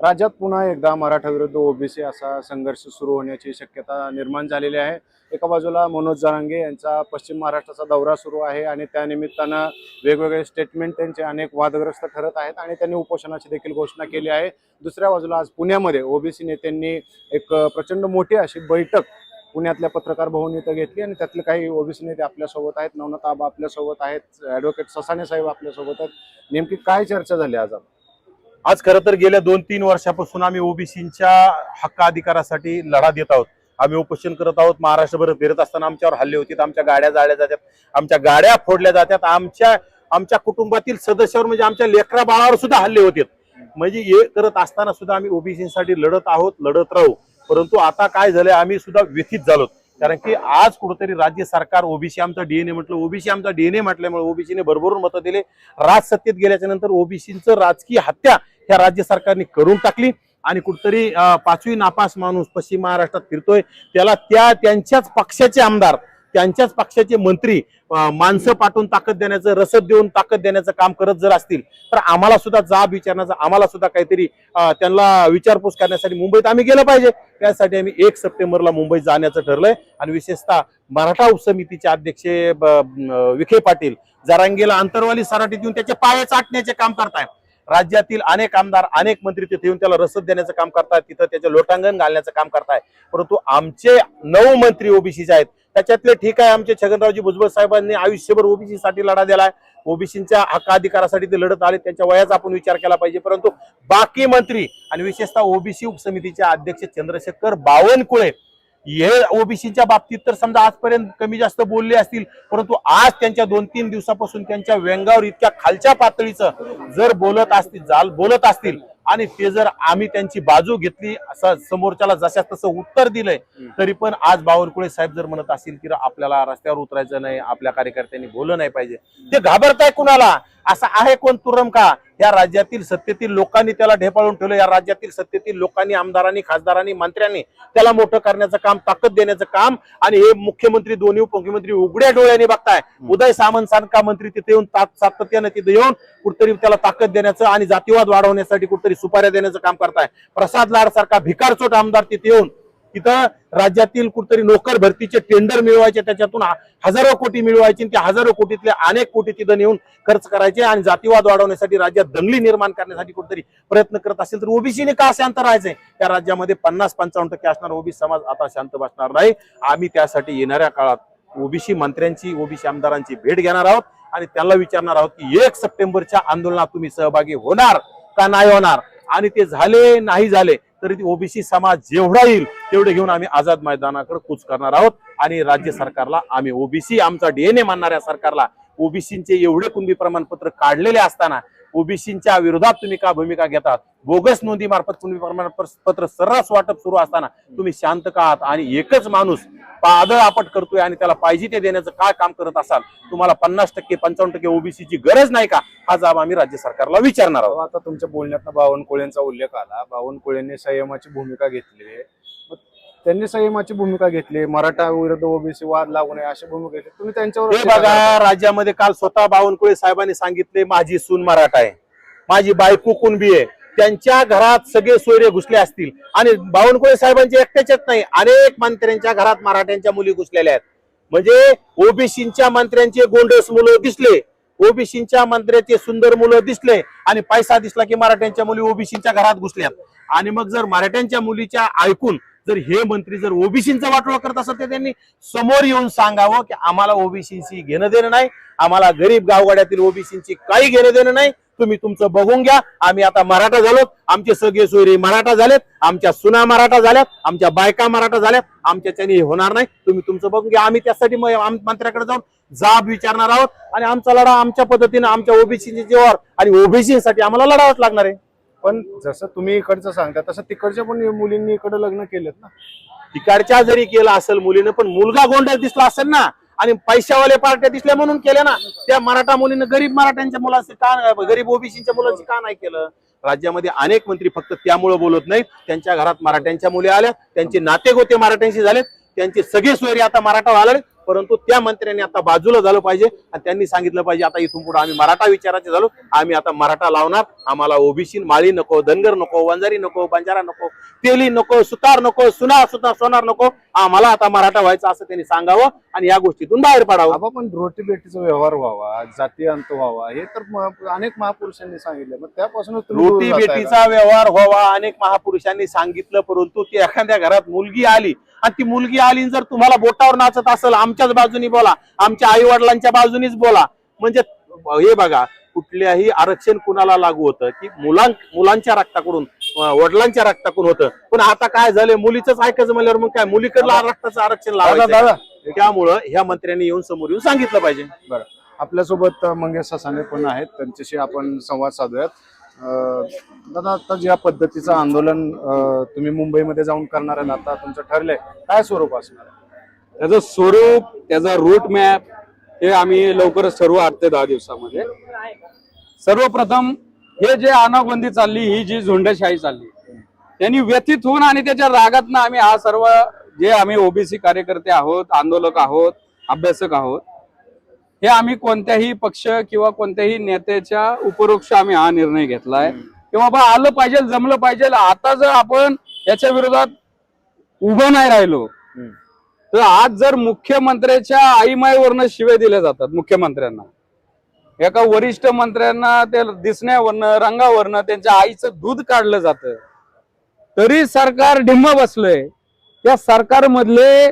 राज्यात पुन्हा एकदा मराठा विरुद्ध ओबीसी असा संघर्ष सुरू होण्याची शक्यता निर्माण झालेली आहे। एका बाजूला मनोज जरांगे यांचा पश्चिम महाराष्ट्राचा दौरा सुरू आहे आणि त्या निमित्तानं वेगवेगळे स्टेटमेंट त्यांचे अनेक वादग्रस्त ठरत आहेत आणि त्यांनी उपोषणाची देखील घोषणा केली आहे। दुसऱ्या बाजूला आज पुण्यामध्ये ओबीसी नेत्यांनी एक प्रचंड मोठी अशी बैठक पुण्यातल्या पत्रकार भवन इथं घेतली आणि त्यातले काही ओबीसी नेते आपल्यासोबत आहेत, नवनाथ आबा आपल्यासोबत आहेत, ॲडव्होकेट ससाणे साहेब आपल्यासोबत आहेत। नेमकी काय चर्चा झाली आज? आज खरं तर गेल्या 2-3 वर्षापासून आम्ही ओबीसींच्या हक्क अधिकारासाठी लढा देत आहोत। आम्ही उपोषण करत आहोत। महाराष्ट्रभर फिरत असताना आमच्यावर हल्ले होते, आमच्या गाड्या जाळल्या जातात, आमच्या गाड्या फोडल्या जातात, आमच्या कुटुंबातील सदस्यावर म्हणजे आमच्या लेकरा बाळावर सुद्धा हल्ले होते। म्हणजे हे करत असताना सुद्धा आम्ही ओबीसींसाठी लढत आहोत, लढत राहू। परंतु आता काय झालंय, आम्ही सुद्धा व्यथित झालो, कारण की आज कुठेतरी राज्य सरकार ओबीसी आमचा डीएनए म्हटलं, ओबीसी आमचा डीएनए म्हटल्यामुळे ओबीसीने भरभरून मतं दिले। राज सत्तेत गेल्याच्या नंतर ओबीसींचं राजकीय हत्या ह्या राज्य सरकारने करून टाकली आणि कुठेतरी 5वी नापास माणूस पश्चिम महाराष्ट्रात फिरतोय, त्याला त्यांच्याच पक्षाचे आमदार, त्यांच्याच पक्षाचे मंत्री माणसं पाठवून ताकद देण्याचं, रसद देऊन ताकद देण्याचं काम करत जर असतील तर आम्हाला सुद्धा जाब विचारण्याचा, आम्हाला सुद्धा काहीतरी त्यांना विचारपूस करण्यासाठी मुंबईत आम्ही गेलं पाहिजे। त्यासाठी आम्ही 1 सप्टेंबरला मुंबईत जाण्याचं ठरलंय आणि विशेषतः मराठा उपसमितीचे अध्यक्ष विखे पाटील जरांगेला अंतरवाली सराटीत येऊन त्याचे पाय चाटण्याचे काम करतायत। राज्यातील अनेक आमदार, अनेक मंत्री तिथे येऊन त्याला रसद देण्याचं काम करतात, तिथं त्याचे लोटांगण घालण्याचं काम करताय। परंतु आमचे 9 मंत्री ओबीसीचे आहेत, त्याच्यातले ठीक आहे आमचे छगनरावजी भुजबळ साहेबांनी आयुष्यभर ओबीसी साठी लढा दिलाय, ओबीसींच्या हक्क अधिकारासाठी ते लढत आले, त्यांच्या वयाचा आपण विचार केला पाहिजे। परंतु बाकी मंत्री आणि विशेषतः ओबीसी उपसमितीचे अध्यक्ष चंद्रशेखर बावनकुळे हे ओबीसीच्या बाबतीत तर समजा आजपर्यंत कमी जास्त बोलले असतील, परंतु आज त्यांच्या 2-3 दिवसापासून त्यांच्या व्यंगावर इतक्या खालच्या पातळीचं जर बोलत असतील आणि ते जर आम्ही त्यांची बाजू घेतली, असं समोरच्याला जशास तसं उत्तर दिलंय, तरी पण आज बावनकुळे साहेब जर म्हणत असतील की आपल्याला रस्त्यावर उतरायचं नाही, आपल्या कार्यकर्त्यांनी बोललं नाही पाहिजे, ते घाबरताय कुणाला? असं आहे कोण तुरम का? या राज्यातील सत्तेतील लोकांनी त्याला ढेपाळून ठेवलं। या राज्यातील सत्तेतील लोकांनी, आमदारांनी, खासदारांनी, मंत्र्यांनी त्याला मोठं करण्याचं काम, ताकद देण्याचं काम, आणि हे मुख्यमंत्री, दोन्ही उपमुख्यमंत्री उघड्या डोळ्याने बघताय। उदय सामंत सारखा मंत्री तिथे येऊन सातत्यानं तिथे येऊन कुठतरी त्याला ताकद देण्याचं आणि जातीवाद वाढवण्यासाठी कुठतरी सुपाऱ्या देण्याचं काम करताय। प्रसाद लाड सारखा भिकारचोट आमदार तिथे येऊन तिथं राज्यातील कुठतरी नोकर भरतीचे टेंडर मिळवायचे, त्याच्यातून हजारो कोटी मिळवायचे, त्या हजारो कोटीतले अनेक कोटी तिथं नेऊन खर्च करायचे आणि जातीवाद वाढवण्यासाठी, राज्यात दंगली निर्माण करण्यासाठी कुठतरी प्रयत्न करत असेल तर ओबीसीने का शांत राहायचंय? त्या राज्यामध्ये 50-55% असणारा ओबीसी समाज आता शांत बसणार नाही। आम्ही त्यासाठी येणाऱ्या काळात ओबीसी मंत्र्यांची, ओबीसी आमदारांची भेट घेणार आहोत आणि त्यांना विचारणार आहोत की 1 सप्टेंबरच्या आंदोलनात तुम्ही सहभागी होणार का नाही होणार, आणि ते झाले नाही झाले तरी ओबीसी समाज जेवढा येईल तेवढे घेऊन आम्ही आझाद मैदानाकडे कूच करणार आहोत। आणि राज्य सरकारला आम्ही, ओबीसी आमचा डीएनए मानणाऱ्या सरकारला, ओबीसींचे एवढे कुणबी प्रमाणपत्र काढलेले असताना ओबीसींच्या विरोधात तुम्ही का भूमिका घेतात? बोगस नोंदी मार्फत कुणबी प्रमाणपत्र सर्रास वाटप सुरू असताना तुम्ही शांत का आहात? आणि एकच माणूस पादळ आपट करतोय आणि त्याला पाहिजे ते देण्याचं काय काम करत असाल? तुम्हाला 50%, 55% ओबीसीची गरज नाही का? हा जाब आम्ही राज्य सरकारला विचारणार आहोत। आता तुमच्या बोलण्यात बावनकुळेंचा उल्लेख आला, बावनकुळेंनी संयमाची भूमिका घेतली, त्यांनी संयमाची भूमिका घेतली, मराठा विरुद्ध ओबीसी वाद लागू नये अशी भूमिका घेतली, तुम्ही त्यांच्यावर हे बघा, राज्यामध्ये काल स्वतः बावनकुळे साहेबांनी सांगितले माझी सून मराठा आहे, माझी बायको कुणबी आहे, त्यांच्या घरात सगळे सोयरे घुसले असतील, आणि बावनकुळे साहेबांचे एकट्याच्याच नाही, अनेक मंत्र्यांच्या घरात मराठ्यांच्या मुली घुसलेल्या आहेत। म्हणजे ओबीसींच्या मंत्र्यांचे गोंडस मुलं दिसले, ओबीसींच्या मंत्र्याचे सुंदर मुलं दिसले, आणि पैसा दिसला की मराठ्यांच्या मुली ओबीसींच्या घरात घुसल्यात। आणि मग जर मराठ्यांच्या मुलीच्या ऐकून जर हे मंत्री जर ओबीसींचा वाटोळा करत असत तर त्यांनी समोर येऊन सांगावं की आम्हाला ओबीसींची घेणं देणं नाही, आम्हाला गरीब गावगाड्यातील ओबीसींची काही घेणं देणं नाही, तुम्ही तुमचं बघून घ्या, आम्ही आता मराठा झालोत, आमचे सगळे सोयरे मराठा झालेत, आमच्या सुना मराठा झाल्यात, आमच्या बायका मराठा झाल्यात, आमच्याच्याने होणार नाही, तुम्ही तुमचं बघून घ्या। आम्ही त्यासाठी मंत्र्याकडे जाऊन जाब विचारणार आहोत आणि आमचा लढा आमच्या पद्धतीने, आमच्या ओबीसीच्या जीवावर आणि ओबीसीसाठी आम्हाला लढावंच लागणार आहे। पण जसं तुम्ही इकडचं सांगता तसं तिकडच्या पण मुलींनी इकडे लग्न केलेत ना? तिकडच्या जरी केलं असेल मुलीनं, पण मुलगा गोंडस दिसला असेल ना, आणि पैशावाले पार्ट्या दिसल्या म्हणून केल्या ना। त्या मराठा मुलीनं गरीब मराठ्यांच्या मुलांची का, गरीब ओबीसीच्या मुलांची का नाही केलं? राज्यामध्ये अनेक मंत्री फक्त त्यामुळे बोलत नाहीत, त्यांच्या घरात मराठ्यांच्या मुली आल्या, त्यांचे नाते गोते मराठ्यांशी झालेत, त्यांचे सगळे सोयरे आता मराठा आले, परंतु त्या मंत्र्यांनी आता बाजूला झालं पाहिजे आणि त्यांनी सांगितलं पाहिजे आता इथून पुढे आम्ही मराठा विचाराचे झालो, आम्ही आता मराठा लावणार, आम्हाला ओबीसी माळी नको, धनगर नको, वंजारी नको, बंजारा नको, तेली नको, सुतार नको, सोनार नको, आम्हाला आता मराठा व्हायचं असं त्यांनी सांगावं आणि या गोष्टीतून बाहेर पडावं. बाबा पण रोटी बेटीचा व्यवहार व्हावा, जाती अंत व्हावा, हे तर अनेक महापुरुषांनी सांगितलं. मग त्यापासून रोटी बेटीचा व्यवहार व्हावा अनेक महापुरुषांनी सांगितलं, परंतु ती एखाद्या घरात मुलगी आली आणि ती मुलगी आली जर तुम्हाला बोटावर नाचत असेल, आमच्याच बाजूनी बोला, आमच्या आई वडिलांच्या बाजूनीच बोला. म्हणजे हे बघा, कुठल्याही आरक्षण कुणाला लागू होतं की मुलांच्या रक्ताकडून, वडिलांच्या रक्ताकडून होतं. पण आता काय झालंय, मुलीच ऐकायचं म्हणल्यावर मग काय मुलीकडलं रक्ताचं आरक्षण लावायचं. त्यामुळं ह्या मंत्र्यांनी येऊन समोर येऊन सांगितलं पाहिजे. बरं, आपल्यासोबत मंगेश सासाने पण आहेत, त्यांच्याशी आपण संवाद साधूयात. दादा, आता ज्या पद्धतीचं आंदोलन तुम्ही मुंबईमध्ये जाऊन करणार आहे, आता तुमचं ठरलंय, काय स्वरूप असणार? त्याचं स्वरूप, त्याचा रूट मॅप हे आम्ही लवकरच ठरवू 8 ते 10 दिवसामध्ये. सर्वप्रथम हे जे आनाबंदी चालली, ही जी झुंडशाही चालली, त्यांनी व्यथित होऊन आणि त्याच्या रागातनं आम्ही हा सर्व जे आम्ही ओबीसी कार्यकर्ते आहोत, आंदोलक आहोत, अभ्यासक आहोत, हे आम्ही कोणत्याही पक्ष किंवा कोणत्याही नेत्याच्या उपरोक्ष आम्ही हा निर्णय घेतलाय की बाबा आलं पाहिजे, जमलं पाहिजे. आता जर आपण याच्या विरोधात उभं नाही राहिलो तर आज जर मुख्यमंत्र्याच्या आईमाईवरनं शिवे दिल्या जातात, मुख्यमंत्र्यांना, एका वरिष्ठ मंत्र्यांना ते दिसण्यावरनं, रंगावरनं त्यांच्या आईचं दूध काढलं जातं, तरी सरकार ढिम्म बसलंय. त्या सरकारमधले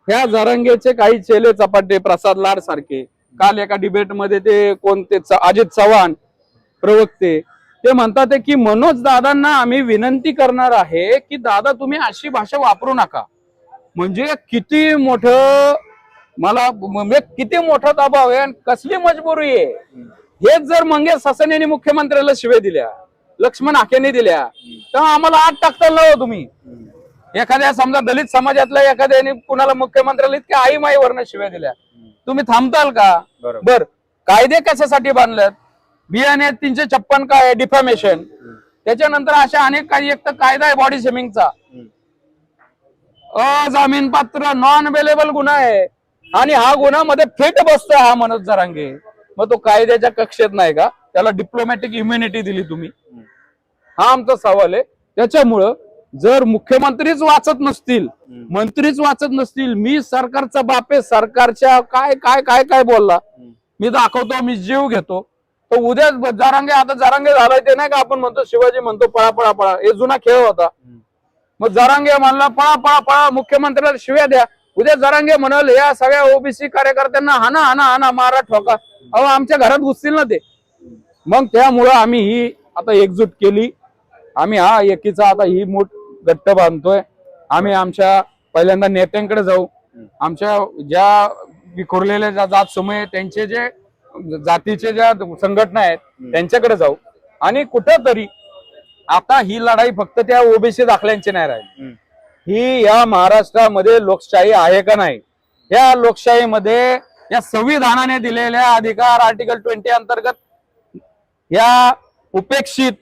ह्या जरांगेचे काही चेले चपाटे, प्रसाद लाड सारखे, काल एका डिबेटमध्ये ते कोणते अजित चव्हाण प्रवक्ते ते म्हणतात की मनोज दादांना आम्ही विनंती करणार आहे की दादा तुम्ही अशी भाषा वापरू नका. म्हणजे किती मोठं, मला म्हणजे किती मोठा दबाव आहे आणि कसली मजबुरी आहे. हेच जर मंगेश सासनेने मुख्यमंत्र्याला शिवे दिल्या, लक्ष्मण हाकेने दिल्या, तर आम्हाला आत टाकताल ना तुम्ही. एखाद्या समजा दलित समाजातल्या एखाद्याने कुणाला मुख्यमंत्र्याला इतक्या आई माईवरनं शिव्या दिल्या, तुम्ही थांबताल का? बर, कायदे कशासाठी बांधलेत? बियाणे 356 काय डिफॅमेशन, त्याच्यानंतर अशा अनेक काही, एक तर कायदा आहे बॉडी शेमिंगचा, अजामीन पात्र नॉन अवेलेबल गुन्हा आहे आणि हा गुन्ह्यामध्ये फिट बसतोय हा मनोज जरांगे. मग तो कायद्याच्या कक्षेत नाही का? त्याला डिप्लोमॅटिक इम्युनिटी दिली तुम्ही? हा आमचा सवाल आहे. त्याच्यामुळं जर मुख्यमंत्रीच वाचत नसतील, मंत्रीच वाचत नसतील, मी सरकारचा बाप आहे, सरकारच्या काय काय काय काय बोलला मी दाखवतो, मी जीव घेतो, तर उद्या जरांगे, आता जरांगे झालाय ते नाही का आपण म्हणतो, शिवाजी म्हणतो पळा पळा पळा, हे जुना खेळ होता. मग जरांगे म्हणला पळा पळा पळा, मुख्यमंत्र्याला शिव्या द्या. उद्या जरांगे म्हणाल या सगळ्या ओबीसी कार्यकर्त्यांना हाना हाना हाना, मारा ठोका, अहो आमच्या घरात घुसतील ना ते. मग त्यामुळं आम्ही ही आता एकजूट केली, आम्ही हा एकीचा आता ही मूठ घट्ट बांधतोय. आम्ही आमच्या पहिल्यांदा नेत्यांकडे जाऊ, आमच्या ज्या विखुरलेल्या जात समूह त्यांचे जे जातीचे ज्या संघटना आहेत त्यांच्याकडे जाऊ आणि कुठंतरी आता ही लढाई फक्त त्या ओबीसी दाखल्यांची नाही राहिली, ही या महाराष्ट्रामध्ये लोकशाही आहे का नाही, या लोकशाहीमध्ये या संविधानाने दिलेल्या अधिकार आर्टिकल 20 अंतर्गत या उपेक्षित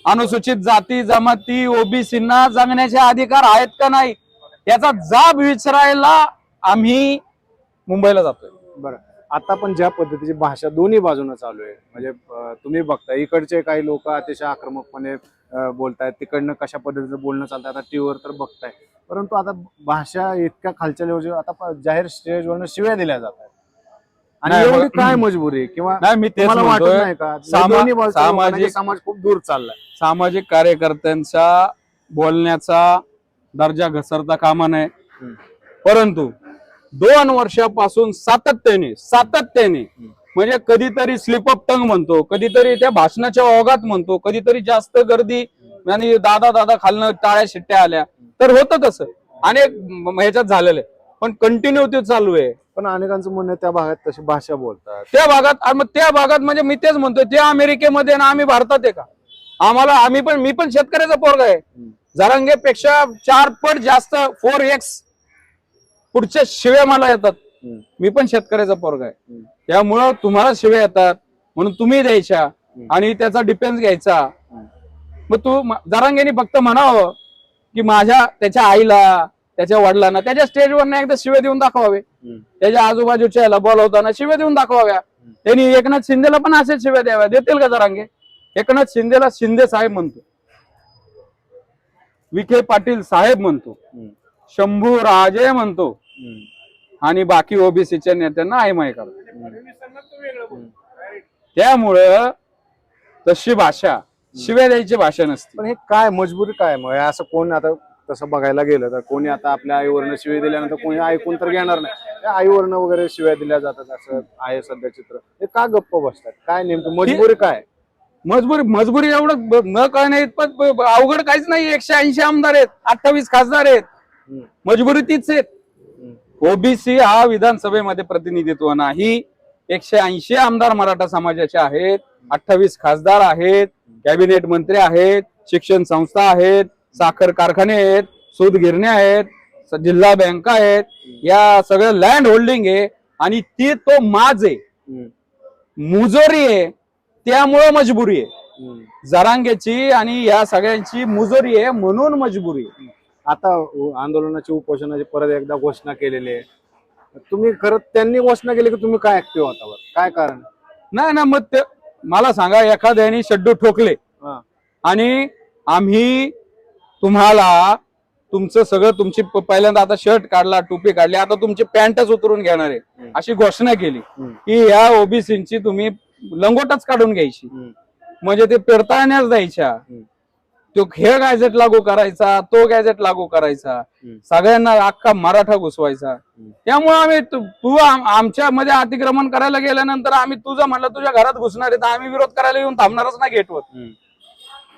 अनुसूचित जाती जमाती ओबीसींना जगण्याचे अधिकार आहेत का नाही, याचा जाब विचारायला आम्ही मुंबईला जातोय. बरं, आता पण ज्या पद्धतीची भाषा दोन्ही बाजूने चालू आहे, म्हणजे तुम्ही बघता इकडचे काही लोक अतिशय आक्रमकपणे बोलतायत, तिकडनं कशा पद्धतीचं बोलणं चालतं आता टीव्हीवर तर बघताय, परंतु आता भाषा इतक्या खालच्या लेवलची, आता जाहीर स्टेजवरनं शिव्या दिल्या जातात आणि एवढी काय मजबुरी आहे किंवा नाही, मी तेच वाटत म्हणतोय, नाही का समाज खूप दूर चाललाय, सामाजिक कार्यकर्त्यांचा बोलण्याचा दर्जा घसरता कामा नये. परंतु 2 वर्षापासून सातत्याने म्हणजे कधीतरी स्लिप ऑफ टंग म्हणतो, कधीतरी त्या भाषणाच्या ओघात म्हणतो, कधीतरी जास्त गर्दी आणि दादा खालनं टाळ्या शिट्ट्या आल्या, तर होतं तसं अनेक ह्याच्यात झालेलं आहे, पण कंटिन्यू ते चालू आहे. पण अनेकांचं म्हणणं त्या भागात तशी भाषा बोलतात, त्या भागात, मग त्या भागात म्हणजे मी तेच म्हणतोय, त्या अमेरिकेमध्ये ना आम्ही भारतात आहे का? मी पण शेतकऱ्याचा पोरगा आहे, जरांगेपेक्षा 4 पट जास्त 4x पुढच्या शिव्या मला येतात, मी पण शेतकऱ्याचा पोरगा आहे. त्यामुळं तुम्हाला शिव्या येतात म्हणून तुम्ही द्यायच्या आणि त्याचा डिफेन्स घ्यायचा. मग तू जरांगेने फक्त म्हणावं की त्याच्या आईला त्याच्या वडिलांना त्याच्या स्टेजवर एकदा शिव्या देऊन दाखवावे, त्याच्या आजूबाजूच्या याला बोलवताना शिव्या देऊन दाखवाव्या. त्यांनी एकनाथ शिंदेला पण असेच शिव्या द्याव्या. देतील का जरांगे? एकनाथ शिंदेला शिंदे साहेब म्हणतो, विखे पाटील साहेब म्हणतो, शंभू राजे म्हणतो आणि बाकी ओबीसीच्या नेत्यांना आयमाय करतो. त्यामुळं तशी भाषा शिव्या द्यायची भाषा नसते. पण हे काय मजबुरी काय मग असं कोण आता तसं बघायला गेलं तर कोणी आता आपल्या आईवरनं शिव्या दिल्यानंतर कोणी ऐकून तर घेणार नाही. त्या आईवरनं वगैरे शिव्या दिल्या जातात असं आहे सध्या चित्र. हे का गप्प बसतात? काय नेमकं मजबुरी काय? मजबुरी एवढं न कळणे इतपत अवघड काहीच नाही. 180 आमदार आहेत, 28 खासदार आहेत, मजबुरी तीच आहेत. ओबीसी हा विधानसभेमध्ये प्रतिनिधित्व नाही. 180 आमदार मराठा समाजाचे आहेत, 28 खासदार आहेत, कॅबिनेट मंत्री आहेत, शिक्षण संस्था आहेत, साखर कारखाने आहेत, सूत गिरण्या आहेत, जिल्हा बँका आहेत, या सगळं लँड होल्डिंग आहे आणि ती तो माज आहे, मुजोरी आहे. त्यामुळं मजबुरी आहे जरांगेची आणि या सगळ्यांची मुजोरी आहे म्हणून मजबुरी आहे. आता आंदोलनाची उपोषणाची परत एकदा घोषणा केलेली आहे. तुम्ही खरं त्यांनी घोषणा केली की तुम्ही काय ऍक्टिव्ह होता? काय कारण? नाही ना, मग ते मला सांगा, एखाद्याने शड्डू ठोकले आणि आम्ही तुम्हाला तुमचं सगळं तुमची पहिल्यांदा आता शर्ट काढला, टोपी काढली, आता तुमची पॅन्टच उतरून घेणार आहे अशी घोषणा केली की या ओबीसीची तुम्ही लंगोटच काढून घ्यायची, म्हणजे ते पेरताळण्यास द्यायच्या. तो हे गॅजेट लागू करायचा, तो गॅजेट लागू करायचा, सगळ्यांना अख्खा मराठा घुसवायचा. त्यामुळे आम्ही तू आमच्या मध्ये अतिक्रमण करायला गेल्यानंतर आम्ही तुझं म्हणलं तुझ्या घरात घुसणार आहे तर आम्ही विरोध करायला येऊन थांबणारच ना गेटवर.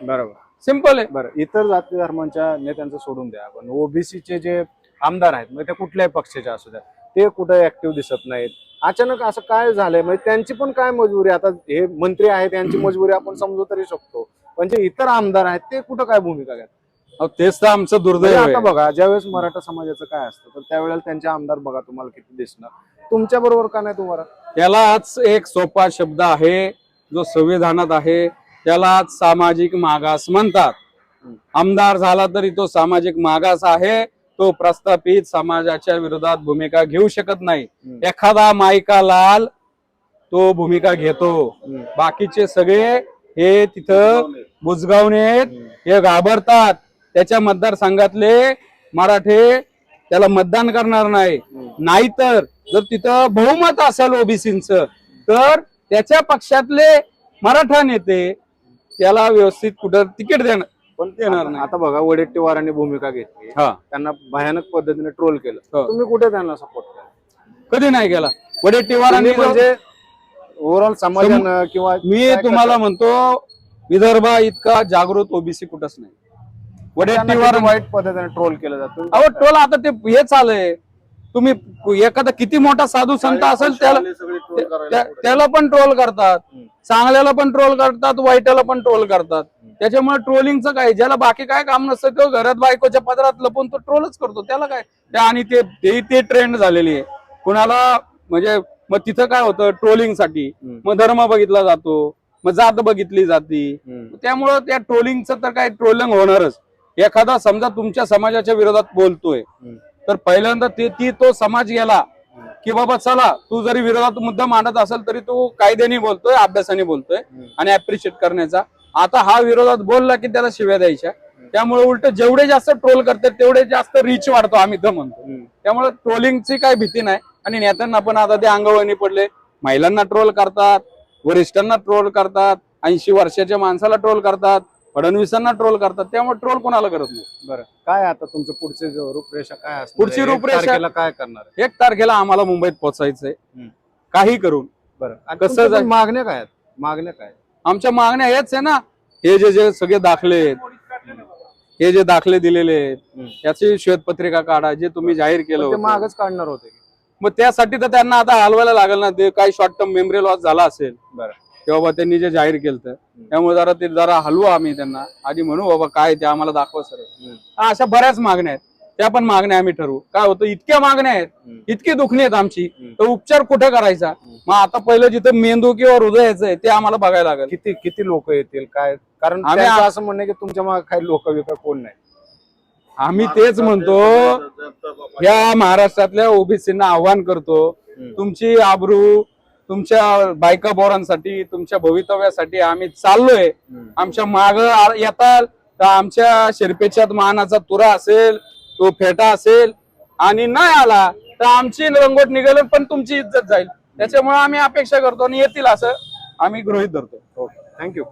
बरोबर, सिंपल आहे. बरं, इतर जाती धर्मांच्या नेत्यांचं सोडून द्या, पण ओबीसीचे जे आमदार आहेत म्हणजे ते कुठल्याही पक्षाचे असू द्या, ते कुठे ऍक्टिव्ह दिसत नाहीत. अचानक असं काय झालंय? म्हणजे त्यांची पण काय मजबुरी? आता हे मंत्री आहेत त्यांची मजबुरी आपण समजू तरी शकतो, पण जे इतर आमदार आहेत ते कुठं काय भूमिका घेतात? तेच तर आमचं दुर्दैव आहे. आता बघा, ज्यावेळेस मराठा समाजाचं काय असतं तर त्यावेळेला त्यांचे आमदार बघा तुम्हाला किती दिसणार. तुमच्या बरोबर का नाही तुम्हाला? त्यालाच एक सोपा शब्द आहे जो संविधानात आहे, त्यालाच सामाजिक मागास म्हणतात. आमदार झाला तरी तो सामाजिक मागास आहे, तो प्रस्थापित समाजाच्या विरोधात भूमिका घेऊ शकत नाही. एखादा मायका लाल तो भूमिका घेतो, बाकीचे सगळे हे तिथं बुजगावणे हे घाबरतात. त्याच्या मतदारसंघातले मराठे त्याला मतदान करणार नाही. नाहीतर जर तिथं बहुमत असेल ओबीसींचं तर त्याच्या पक्षातले मराठा नेते त्याला व्यवस्थित कुठं तिकीट देणार नाही. आता बघा, वडेट्टीवारांनी भूमिका घेतली, त्यांना भयानक पद्धतीने ट्रोल केलं, तुम्ही कुठे त्यांना सपोर्ट केला? कधी नाही केला. वडेट्टीवारांनी म्हणजे ओव्हरऑल समाजानं किंवा मी तुम्हाला म्हणतो विदर्भा इतका जागृत ओबीसी कुठंच नाही. वडेट्टीवार वाईट पद्धतीने ट्रोल केलं जातं. अहो ट्रोल आता ते हे चालय. तुम्ही एखादा किती मोठा साधू संत असेल त्याला पण ट्रोल करतात, चांगल्याला पण ट्रोल करतात, वाईटाला पण ट्रोल करतात. त्याच्यामुळे ट्रोलिंगचं काय, ज्याला बाकी काय काम नसतं तो घरात बायकोच्या पदरात लपून तो ट्रोलच करतो, त्याला काय. आणि ते ट्रेंड झालेली आहे कुणाला. म्हणजे मग तिथं काय होतं, ट्रोलिंगसाठी मग धर्म बघितला जातो, मग जात बघितली जाती. त्यामुळं त्या ट्रोलिंगचं तर काय ट्रोलिंग होणारच. एखादा समजा तुमच्या समाजाच्या विरोधात बोलतोय तर पहिल्यांदा तो समाज गेला की बाबा चला, तू जरी विरोधात मुद्दा मांडत असेल तरी तू कायद्याने बोलतोय, अभ्यासाने बोलतोय आणि अप्रिशिएट करण्याचा. आता हा विरोधात बोलला की त्याला शिव्या द्यायच्या. त्यामुळे उलट जेवढे जास्त ट्रोल करतात तेवढे जास्त रीच वाढतो, आम्ही तर म्हणतो. त्यामुळे ट्रोलिंगची काय भीती नाही. आणि नेत्यांना पण आता ते अंगवळणी पडले. महिलांना ट्रोल करतात, वरिष्ठांना ट्रोल करतात, 80 वर्षाच्या माणसाला ट्रोल करतात, फडणवीसांना ट्रोल करतात. त्यामुळे ट्रोल कोणाला करत नाही. बरं, काय आता तुमचं पुढची रूपरेषा काय असणार? पुढची रूपरेषा काय करणार? 1 तारखेला आम्हाला मुंबईत पोहोचायचंय काही करून. बरं, कसं मागण्या काय आहेत? मागण्या काय? आमच्या मागण्या हेच आहे ना, हे जे सगळे दाखले आहेत, हे जे दाखले दिलेले आहेत याची श्वेतपत्रिका काढा, जे तुम्ही जाहीर केलं होतं. मागच काढणार होते. मग त्यासाठी तर त्यांना आता हलवायला लागेल ना. ते काही शॉर्ट टर्म मेमरी लॉस झाला असेल तेव्हा त्यांनी जे जाहीर केलं, त्यामुळे जरा हलवू आम्ही त्यांना आधी, म्हणू बाबा काय ते आम्हाला दाखवा सर. अशा बऱ्याच मागण्या आहेत, त्या पण मागण्या आम्ही ठरवू. काय होतं, इतक्या मागण्या आहेत, इतकी दुखणी आहेत आमची, तर उपचार कुठे करायचा? मग आता पहिलं जिथं मेंदू किंवा हृदयाचं आहे ते आम्हाला बघायला लागेल. किती लोक येतील काय? कारण आम्ही असं म्हणणं की तुमच्या मागे काही लोक कोण नाही. आम्ही तेच म्हणतो, या महाराष्ट्रातल्या ओबीसींना आव्हान करतो, तुमची आबरू, तुमच्या बायका बोरांसाठी, तुमच्या भवितव्यासाठी आम्ही चाललोय. आमच्या माग येताल तर आमच्या शिरपेच्यात मानाचा तुरा असेल, तो फेटा असेल, आणि नाही आला तर आमची रंगोट निघेल पण तुमची इज्जत जाईल. त्याच्यामुळे आम्ही अपेक्षा करतो आणि येतील असं आम्ही गृहीत धरतो. थँक्यू.